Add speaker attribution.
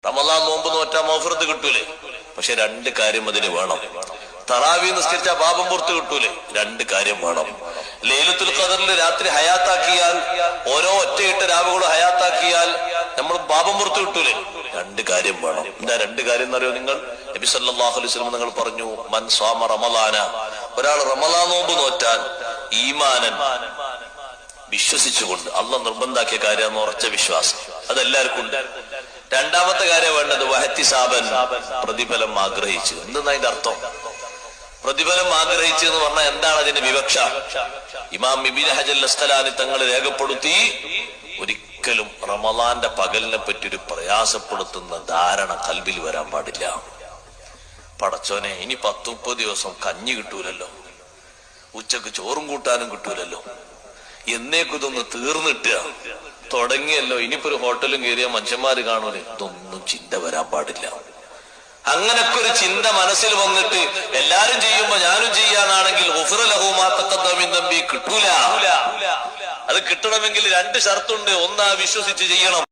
Speaker 1: റമളാൻ നോമ്പ് നോറ്റാ മഗ്ഫിറത്ത് കിട്ടൂലേ? പക്ഷെ രണ്ട് കാര്യം അതിന് വേണം. തറാവീഹ് നിസ്കരിച്ചാൽ പാപം പുറത്ത് കിട്ടൂലേ? രണ്ട് കാര്യം വേണം. ലൈലത്തുൽ ഖദറിൽ രാത്രി ഹയാത്താക്കിയാൽ, ഓരോ ഒറ്റയിട്ട രാവുകളും ഹയാത്താക്കിയാൽ നമ്മൾ പാപം പുറത്ത് കിട്ടൂലേ? രണ്ട് കാര്യം വേണം. എന്താ രണ്ട് കാര്യം എന്നറിയോ നിങ്ങൾ? നബി സല്ലല്ലാഹു അലൈഹി വസല്ലം നിങ്ങൾ പറഞ്ഞു, മൻ സ്വാമ റമളാന, ഒരാൾ റമളാൻ നോമ്പ് നോറ്റാൽ ഈമാനൻ, വിശ്വസിച്ചുകൊണ്ട്, അള്ളാഹ് നിർബന്ധാക്കിയ കാര്യം ഉറച്ച വിശ്വാസം, അതെല്ലാവർക്കും ഉണ്ട്. രണ്ടാമത്തെ കാര്യം വേണ്ടത് വഹത്തിസാബൻ, പ്രതിഫലം ആഗ്രഹിച്ചു. എന്തെന്നാ അതിന്റെ അർത്ഥം? പ്രതിഫലം ആഗ്രഹിച്ചു എന്ന് പറഞ്ഞാൽ എന്താണ് അതിന്റെ വിവക്ഷ? ഇമാം ഇബ്നു ഹജർ അസ്ഖലാനി തങ്ങൾ രേഖപ്പെടുത്തി, ഒരിക്കലും റമളാന്റെ പകലിനെ പറ്റി ഒരു പ്രയാസപ്പെടുത്തുന്ന ധാരണ കൽബിൽ വരാൻ പാടില്ല. പടച്ചോനെ, ഇനി 10-30 ദിവസം കഞ്ഞി കിട്ടൂലല്ലോ, ഉച്ചക്ക് ചോറും കൂട്ടാനും കിട്ടൂലല്ലോ, എന്നേക്കും ഇതൊന്ന് തീർന്നിട്ട് തുടങ്ങിയല്ലോ, ഇനിയിപ്പോ ഒരു ഹോട്ടലും കയറിയ മനുഷ്യന്മാര് കാണൂലേ, ഇതൊന്നും ചിന്ത വരാൻ പാടില്ല. അങ്ങനൊക്കെ ഒരു ചിന്ത മനസ്സിൽ വന്നിട്ട് എല്ലാരും ചെയ്യുമ്പോ ഞാനും ചെയ്യാനാണെങ്കിൽ കിട്ടൂല. അത് കിട്ടണമെങ്കിൽ രണ്ട് ഷർത്തുണ്ട്. ഒന്ന്, വിശ്വസിച്ച് ചെയ്യണം.